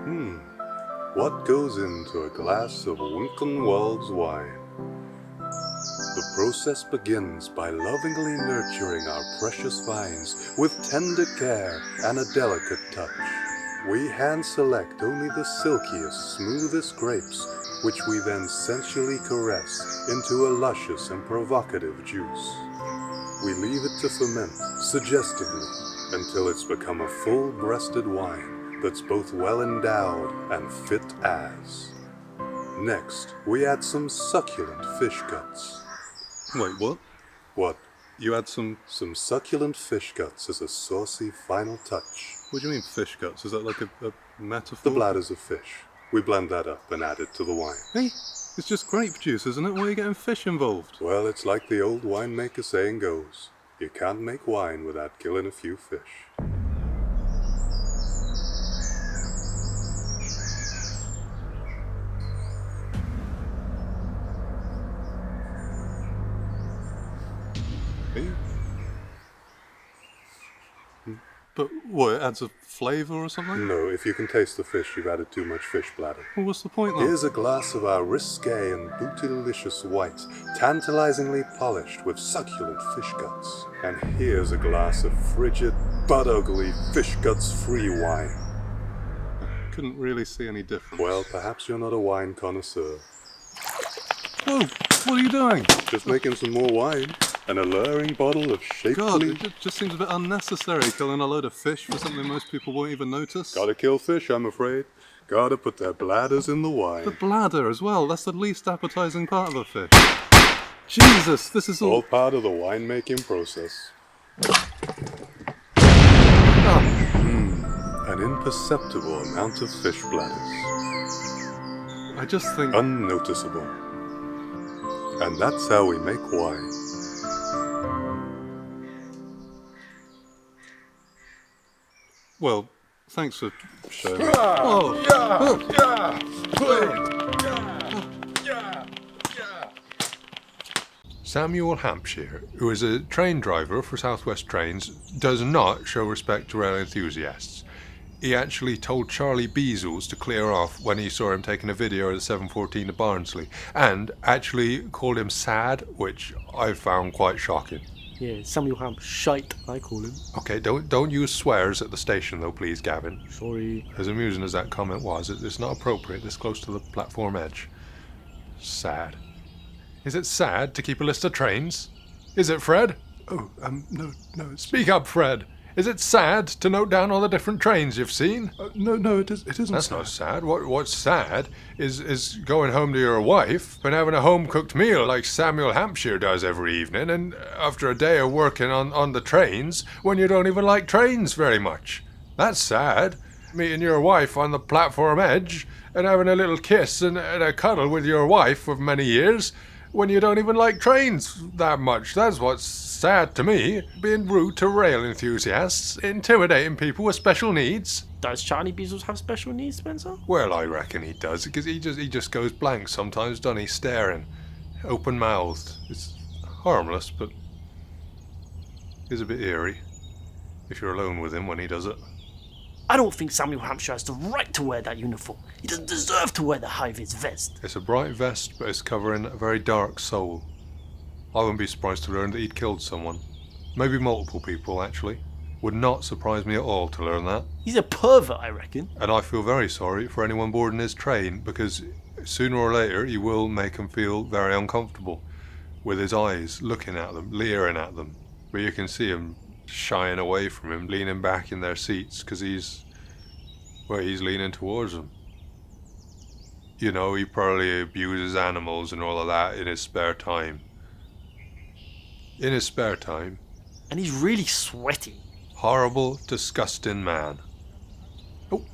What goes into a glass of Wickham World's wine? The process begins by lovingly nurturing our precious vines with tender care and a delicate touch. We hand select only the silkiest, smoothest grapes, which we then sensually caress into a luscious and provocative juice. We leave it to ferment suggestively until it's become a full-breasted wine that's both well endowed and fit as. Next, we add some succulent fish guts. Wait, what? What? You add some... Some succulent fish guts as a saucy final touch. What do you mean fish guts? Is that like a metaphor? The bladders of fish. We blend that up and add it to the wine. Hey, it's just grape juice, isn't it? Why are you getting fish involved? Well, it's like the old winemaker saying goes. You can't make wine without killing a few fish. Hey? But what, it adds a flavour or something? No, if you can taste the fish, you've added too much fish bladder. Well, what's the point then? Here's a glass of our risque and bootylicious white, tantalizingly polished with succulent fish guts. And here's a glass of frigid, but-ugly fish guts-free wine. Couldn't really see any difference. Well, perhaps you're not a wine connoisseur. Whoa, what are you doing? Just making some more wine. An alluring bottle of shapely... God, it just seems a bit unnecessary, killing a load of fish for something most people won't even notice. Gotta kill fish, I'm afraid. Gotta put their bladders in the wine. The bladder as well, that's the least appetizing part of a fish. Jesus, this is All part of the winemaking process. An imperceptible amount of fish bladders. I just think... Unnoticeable. And that's how we make wine. Well, thanks for showing me. Samuel Hampshire, who is a train driver for South West Trains, does not show respect to rail enthusiasts. He actually told Charlie Beazles to clear off when he saw him taking a video at the 714 to Barnsley, and actually called him sad, which I found quite shocking. Yeah, Samuel Hamp shite, I call him. Okay, don't use swears at the station though, please, Gavin. Sorry. As amusing as that comment was, it's not appropriate this close to the platform edge. Sad. Is it sad to keep a list of trains? Is it, Fred? No, Speak up, Fred. Is it sad to note down all the different trains you've seen? no, it isn't. That's not sad. What's sad is going home to your wife and having a home-cooked meal like Samuel Hampshire does every evening, and after a day of working on the trains when you don't even like trains very much. That's sad. Meeting your wife on the platform edge and having a little kiss and a cuddle with your wife of many years when you don't even like trains that much. That's what's sad to me. Being rude to rail enthusiasts, intimidating people with special needs. Does Charlie Beazles have special needs, Spencer? Well, I reckon he does, because he just goes blank sometimes, doesn't he? Staring, open-mouthed. It's harmless, but is a bit eerie if you're alone with him when he does it. I don't think Samuel Hampshire has the right to wear that uniform. He doesn't deserve to wear the high-vis vest. It's a bright vest, but it's covering a very dark soul. I wouldn't be surprised to learn that he'd killed someone. Maybe multiple people, actually. Would not surprise me at all to learn that. He's a pervert, I reckon. And I feel very sorry for anyone boarding his train, because sooner or later he will make them feel very uncomfortable, with his eyes looking at them, leering at them. But you can see him shying away from him, leaning back in their seats, because he's leaning towards them. You know, he probably abuses animals and all of that in his spare time. And he's really sweaty. Horrible, disgusting man. Oh,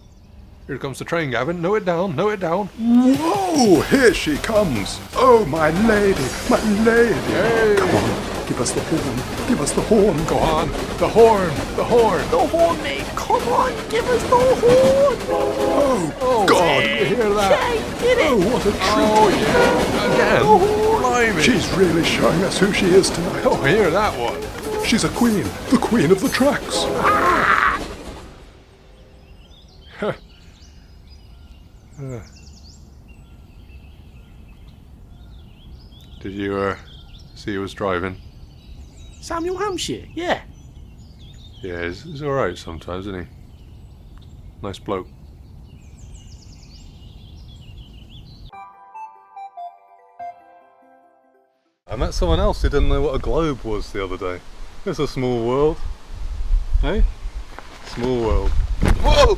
here comes the train, Gavin. Note it down. Whoa, here she comes. Oh, my lady, my lady. Hey. Come on, give us the horn. Go on, the horn. The horn, mate. Come on, give us the horn. Oh, God. Did you hear that? Yeah, get it. Oh, what a treat. Oh, yeah. Again. Blimey. She's really showing us who she is tonight. Oh, hear that one. She's a queen, the queen of the tracks. Did you see who was driving? Samuel Hampshire, yeah. Yeah, he's alright sometimes, isn't he? Nice bloke. I met someone else who didn't know what a globe was the other day. It's a small world. Hey? Small world. Whoa!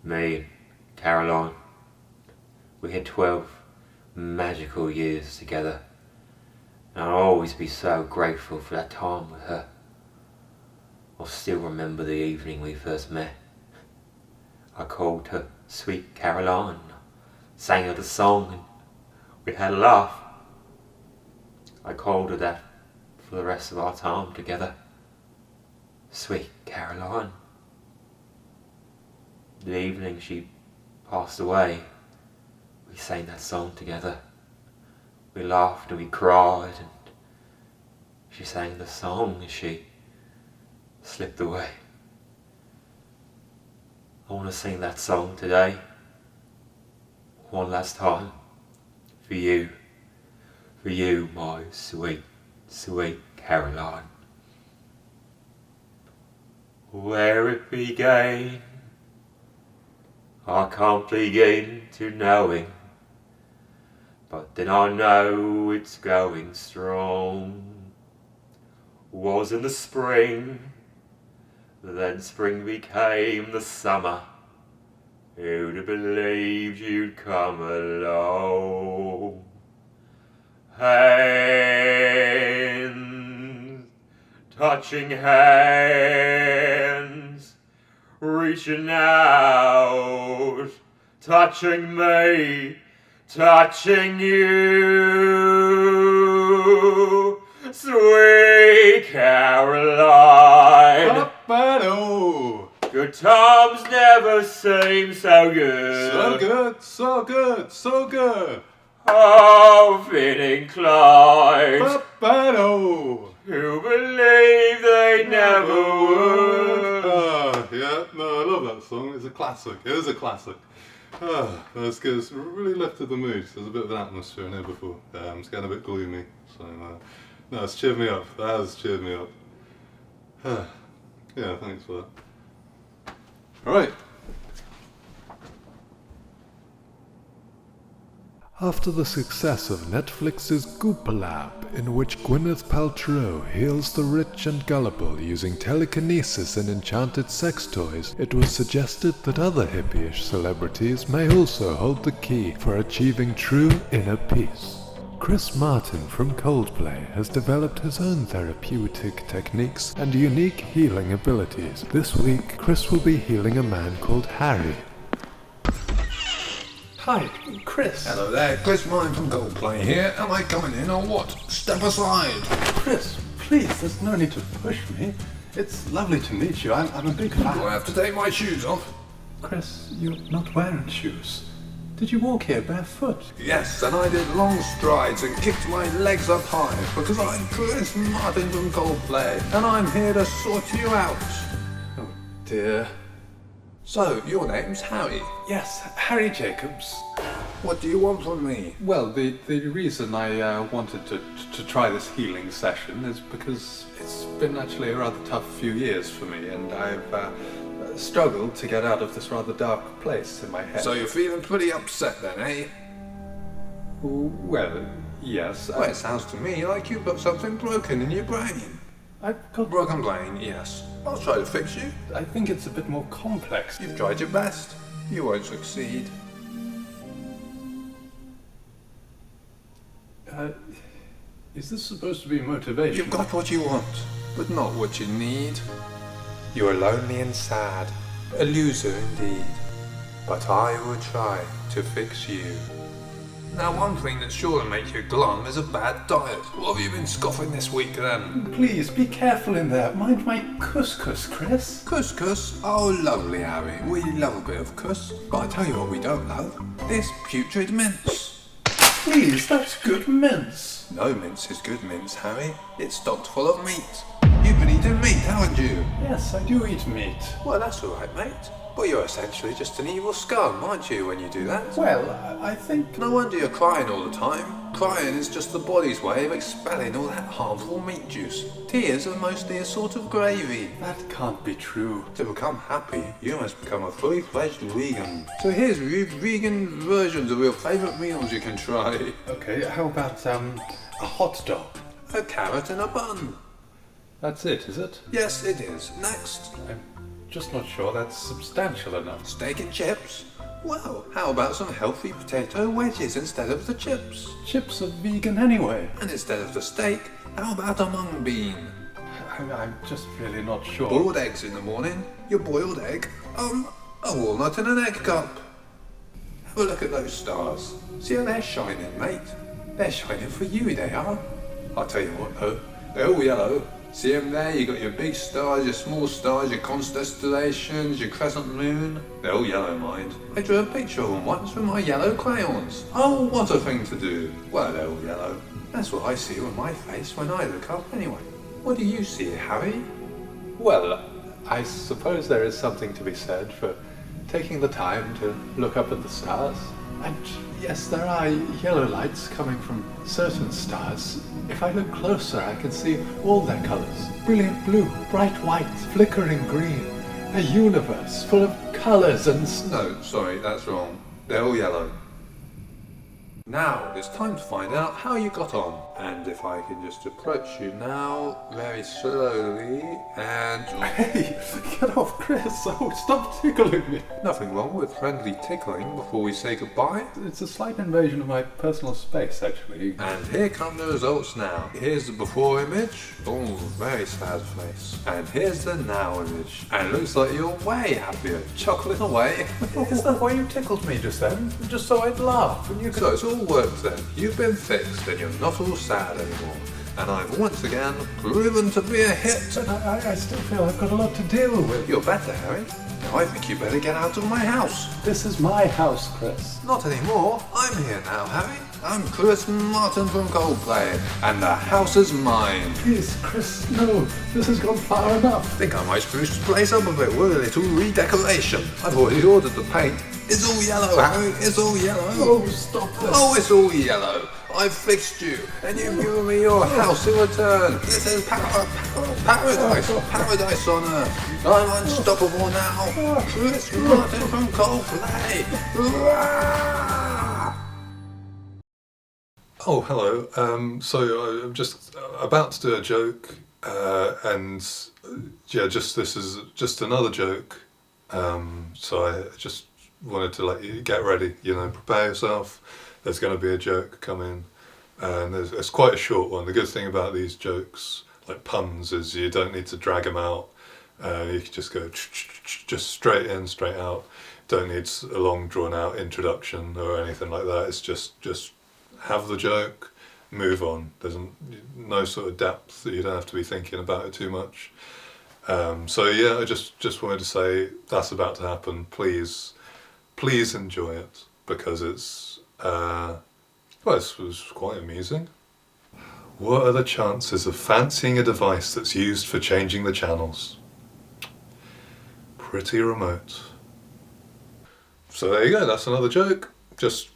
Me, Caroline, we had 12 magical years together, and I'll always be so grateful for that time with her. I'll still remember the evening we first met. I called her Sweet Caroline, sang her the song, and we had a laugh. I called her that for the rest of our time together. Sweet Caroline. The evening she passed away, we sang that song together. We laughed and we cried, and she sang the song as she slipped away. I want to sing that song today, one last time, for you, my sweet, sweet Caroline. Where it began, I can't begin to knowing, but then I know it's going strong. Was in the spring, then spring became the summer. Who'd have believed you'd come along? Hands, touching hands, reaching out, touching me, touching you, sweet Caroline. Ba-ba-do. Good times never seem so good. So good, so good, so good. Oh, feeling inclined Ba-ba-do. to believe they never would. Yeah, no, I love that song. It's a classic. It is a classic. That's good. It's really lifted the mood. There's a bit of an atmosphere in here before. It's getting a bit gloomy. So, no, it's cheered me up. That has cheered me up. Yeah, thanks for that. Alright. After the success of Netflix's Buddleia, in which Gwyneth Paltrow heals the rich and gullible using telekinesis and enchanted sex toys, it was suggested that other hippie-ish celebrities may also hold the key for achieving true inner peace. Chris Martin from Coldplay has developed his own therapeutic techniques and unique healing abilities. This week, Chris will be healing a man called Harry. Hi, Chris. Hello there, Chris Martin from Coldplay here. Am I coming in or what? Step aside. Chris, please, there's no need to push me. It's lovely to meet you. I'm a big fan. Do I have to take my shoes off? Chris, you're not wearing shoes. Did you walk here barefoot? Yes, and I did long strides and kicked my legs up high because I'm Chris Martin from Coldplay and I'm here to sort you out. Oh dear. So, your name's Harry. Yes, Harry Jacobs. What do you want from me? Well, the reason I wanted to try this healing session is because it's been actually a rather tough few years for me, and I've struggled to get out of this rather dark place in my head. So you're feeling pretty upset then, eh? Well, yes. Well, it sounds to me like you've got something broken in your brain. I've got... Broken brain, yes. I'll try to fix you. I think it's a bit more complex. You've tried your best. You won't succeed. Is this supposed to be motivation? You've got what you want, but not what you need. You are lonely and sad, a loser indeed. But I will try to fix you. Now, one thing that's sure to make you glum is a bad diet. What have you been scoffing this week then? Please, be careful in there. Mind my couscous, Chris. Couscous? Oh, lovely, Harry. We love a bit of couscous. But I tell you what we don't love. This putrid mince. Please, that's good mince. No mince is good mince, Harry. It's stocked full of meat. You've been eating meat, haven't you? Yes, I do eat meat. Well, that's all right, mate. But you're essentially just an evil scum, aren't you, when you do that? Well, I think... No wonder you're crying all the time. Crying is just the body's way of expelling all that harmful meat juice. Tears are mostly a sort of gravy. That can't be true. To become happy, you must become a fully fledged vegan. So here's vegan versions of your favourite meals you can try. Okay, how about, a hot dog? A carrot in a bun. That's it, is it? Yes, it is. Next. I'm just not sure that's substantial enough. Steak and chips? Well, how about some healthy potato wedges instead of the chips? Chips are vegan anyway. And instead of the steak, how about a mung bean? I'm just really not sure. Boiled eggs in the morning? Your boiled egg? A walnut in an egg cup. Have a look at those stars. See how they're shining, mate? They're shining for you, they are. I'll tell you what though, they're all yellow. See them there? You got your big stars, your small stars, your constellations, your crescent moon. They're all yellow, mind. I drew a picture of them once with my yellow crayons. Oh, what a thing to do. Well, they're all yellow. That's what I see on my face when I look up anyway. What do you see, Harry? Well, I suppose there is something to be said for taking the time to look up at the stars. And yes, there are yellow lights coming from certain stars. If I look closer, I can see all their colors. Brilliant blue, bright white, flickering green. A universe full of colors and... No, sorry, that's wrong. They're all yellow. Now, it's time to find out how you got on. And if I can just approach you now, very slowly, and... Hey, get off, Chris. Oh, stop tickling me. Nothing wrong with friendly tickling before we say goodbye. It's a slight invasion of my personal space, actually. And here come the results now. Here's the before image. Oh, very sad face. And here's the now image. And it looks like you're way happier, chuckling away. Is that why you tickled me just then? Just so I'd laugh. And you could... So it's all worked then. You've been fixed and you're not all sad anymore. And I've once again proven to be a hit. But I still feel I've got a lot to deal with. You're better, Harry. Now I think you better get out of my house. This is my house, Chris. Not anymore. I'm here now, Harry. I'm Chris Martin from Coldplay, and the house is mine. Please, Chris, no. This has gone far enough. I think I might spruce the place up a bit with a little redecoration. I've already ordered the paint. It's all yellow, Harry. It's all yellow. Oh, stop this. Oh, it's all yellow. I've fixed you, and you've given me your house in return. This is paradise on earth. I'm unstoppable now. Chris Martin from Coldplay. Oh, hello. So I'm just about to do a joke, and yeah, this is just another joke. So I just wanted to let you get ready, prepare yourself. There's going to be a joke coming, and it's quite a short one. The good thing about these jokes, like puns, is you don't need to drag them out. You can just go just straight in, straight out. Don't need a long drawn out introduction or anything like that. It's just have the joke, move on. There's no sort of depth that you don't have to be thinking about it too much. So yeah, I just wanted to say that's about to happen. Please enjoy it, because it's this was quite amusing. What are the chances of fancying a device that's used for changing the channels? Pretty remote. So there you go, that's another joke. Just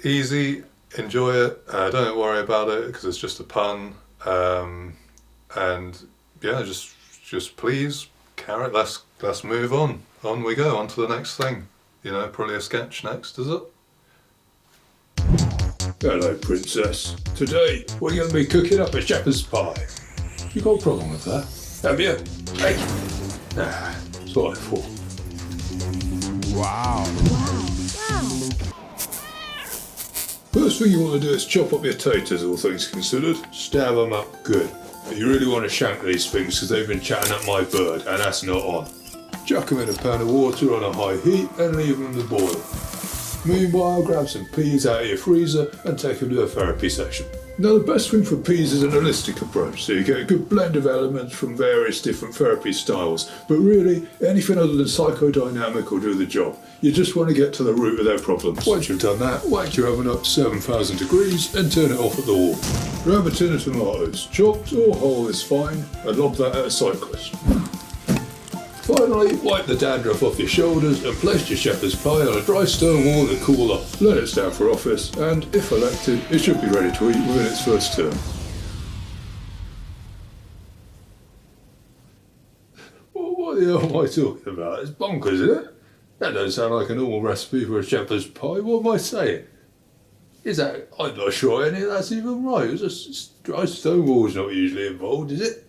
easy. Enjoy it. Don't worry about it because it's just a pun. And yeah, just please, carrot. Let's move on. On we go. On to the next thing. Probably a sketch next, is it? Hello, Princess. Today we're going to be cooking up a shepherd's pie. You got a problem with that? Have you? Hey. That's what I thought. Wow. First thing you want to do is chop up your taters, all things considered. Stab them up good. You really want to shank these things because they've been chatting up my bird, and that's not on. Chuck them in a pan of water on a high heat and leave them to boil. Meanwhile, grab some peas out of your freezer and take them to a therapy session. Now, the best thing for peas is an holistic approach, so you get a good blend of elements from various different therapy styles, but really, anything other than psychodynamic will do the job. You just want to get to the root of their problems. Once you've done that, whack your oven up to 7,000 degrees and turn it off at the wall. Grab a tin of tomatoes, chopped or whole is fine, and lob that at a cyclist. Finally, wipe the dandruff off your shoulders and place your shepherd's pie on a dry stone wall to cool off. Let it stand for office, and if elected, it should be ready to eat within its first term. What the hell am I talking about? It's bonkers, isn't it? That doesn't sound like a normal recipe for a shepherd's pie. What am I saying? Is that... I'm not sure any of that's even right. It's just dry stone wall's not usually involved, is it?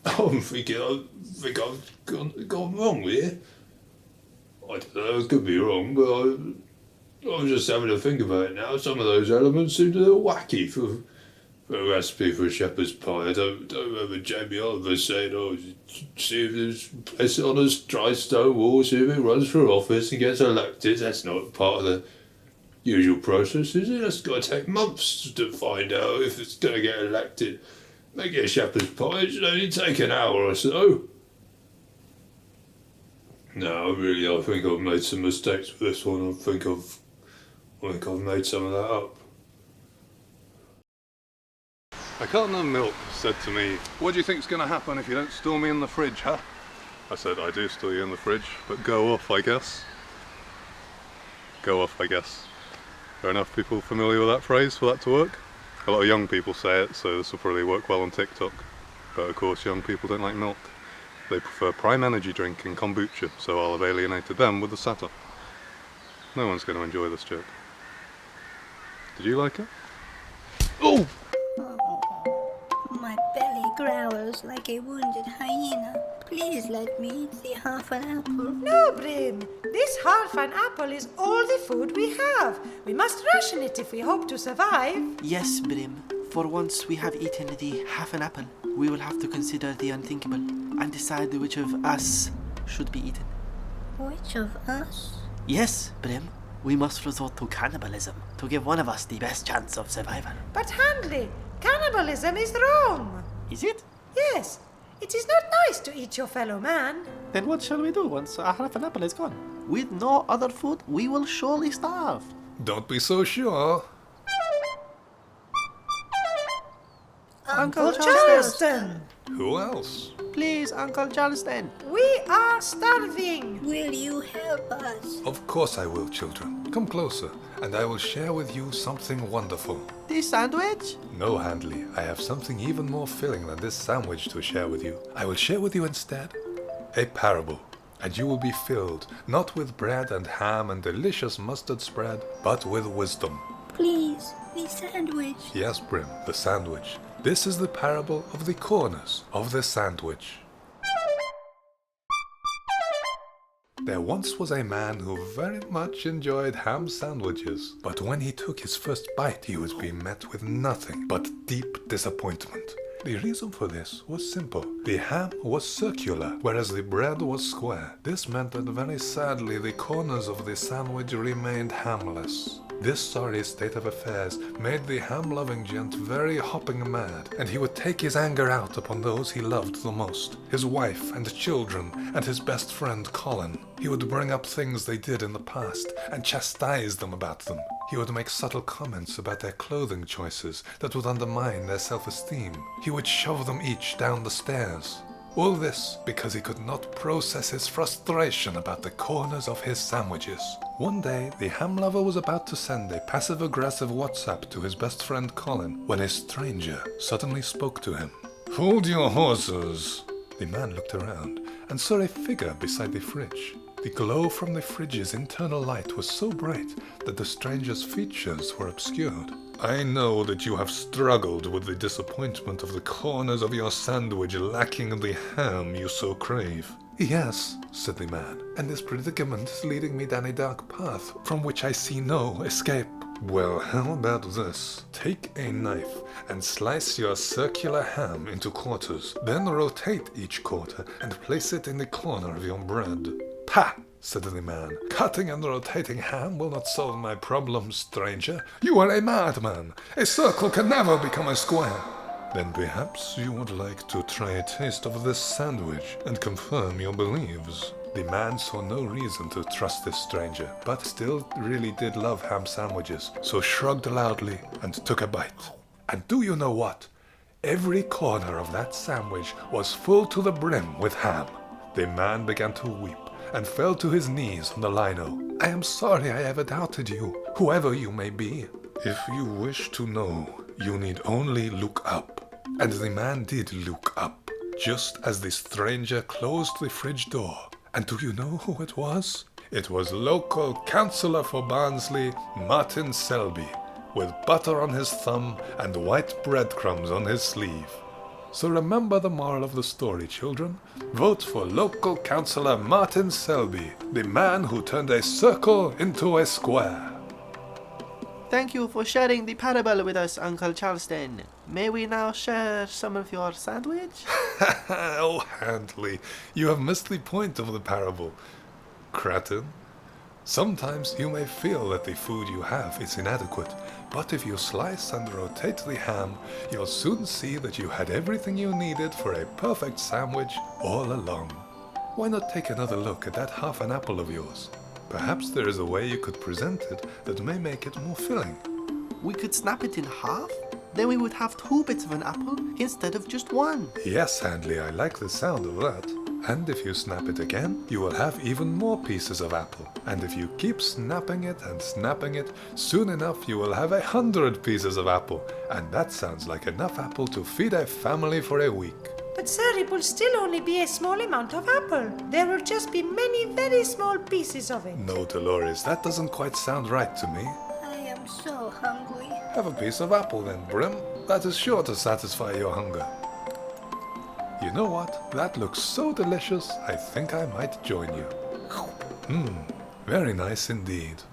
I think I've gone wrong here. I don't know, I could be wrong, but I was just having to think about it now. Some of those elements seem a little wacky for a recipe for a shepherd's pie. I don't remember Jamie Oliver saying, oh, see if there's place it on a dry stone wall, see if it runs for office and gets elected. That's not part of the usual process, is it? That's got to take months to find out if it's going to get elected. Make it a shepherd's pie, it should only take an hour or so. No, really, I think I've made some mistakes with this one. I think I've made some of that up. A carton of milk said to me, "What do you think's going to happen if you don't store me in the fridge, huh?" I said, "I do store you in the fridge, but go off, I guess." Go off, I guess. Are enough people familiar with that phrase for that to work? A lot of young people say it, so this will probably work well on TikTok. But of course, young people don't like milk. They prefer Prime Energy drink and kombucha, so I'll have alienated them with the satire. No one's going to enjoy this joke. Did you like it? Oh! My belly growls like a wounded hyena. Please let me eat the half an apple. No, Brim. This half an apple is all the food we have. We must ration it if we hope to survive. Yes, Brim. For once we have eaten the half an apple, we will have to consider the unthinkable and decide which of us should be eaten. Which of us? Yes, Brim. We must resort to cannibalism to give one of us the best chance of survival. But Handley, cannibalism is wrong. Is it? Yes. It is not nice to eat your fellow man. Then what shall we do once half an apple is gone? With no other food, we will surely starve. Don't be so sure. Uncle Charleston! Who else? Please, Uncle Charleston. We are starving. Will you help us? Of course I will, children. Come closer, and I will share with you something wonderful. This sandwich? No, Handley, I have something even more filling than this sandwich to share with you. I will share with you instead a parable, and you will be filled not with bread and ham and delicious mustard spread, but with wisdom. Please, the sandwich. Yes, Brim, the sandwich. This is the parable of the corners of the sandwich. There once was a man who very much enjoyed ham sandwiches, but when he took his first bite he was being met with nothing but deep disappointment. The reason for this was simple. The ham was circular, whereas the bread was square. This meant that very sadly the corners of the sandwich remained hamless. This sorry state of affairs made the ham-loving gent very hopping mad, and he would take his anger out upon those he loved the most, his wife and children, and his best friend Colin. He would bring up things they did in the past, and chastise them about them. He would make subtle comments about their clothing choices that would undermine their self-esteem. He would shove them each down the stairs. All this because he could not process his frustration about the corners of his sandwiches. One day, the ham lover was about to send a passive-aggressive WhatsApp to his best friend Colin when a stranger suddenly spoke to him. "Hold your horses." The man looked around and saw a figure beside the fridge. The glow from the fridge's internal light was so bright that the stranger's features were obscured. "I know that you have struggled with the disappointment of the corners of your sandwich lacking the ham you so crave." "Yes," said the man, "and this predicament is leading me down a dark path from which I see no escape." "Well, how about this? Take a knife and slice your circular ham into quarters, then rotate each quarter and place it in the corner of your bread." "Pah!" said the man. "Cutting and rotating ham will not solve my problems, stranger. You are a madman. A circle can never become a square." "Then perhaps you would like to try a taste of this sandwich and confirm your beliefs." The man saw no reason to trust this stranger, but still really did love ham sandwiches, so shrugged loudly and took a bite. And do you know what? Every corner of that sandwich was full to the brim with ham. The man began to weep and fell to his knees on the lino. "I am sorry I ever doubted you, whoever you may be. If you wish to know, you need only look up." And the man did look up, just as the stranger closed the fridge door. And do you know who it was? It was local councillor for Barnsley, Martin Selby, with butter on his thumb and white breadcrumbs on his sleeve. So remember the moral of the story, children. Vote for local councillor Martin Selby, the man who turned a circle into a square. Thank you for sharing the parable with us, Uncle Charleston. May we now share some of your sandwich? Oh, Handley, you have missed the point of the parable. Cretin. Sometimes you may feel that the food you have is inadequate, but if you slice and rotate the ham, you'll soon see that you had everything you needed for a perfect sandwich all along. Why not take another look at that half an apple of yours? Perhaps there is a way you could present it that may make it more filling. We could snap it in half? Then we would have 2 bits of an apple instead of just 1. Yes, Handley, I like the sound of that. And if you snap it again, you will have even more pieces of apple. And if you keep snapping it and snapping it, soon enough you will have 100 pieces of apple. And that sounds like enough apple to feed a family for a week. But sir, it will still only be a small amount of apple. There will just be many very small pieces of it. No, Dolores, that doesn't quite sound right to me. I am so hungry. Have a piece of apple then, Brim. That is sure to satisfy your hunger. You know what? That looks so delicious, I think I might join you. Very nice indeed.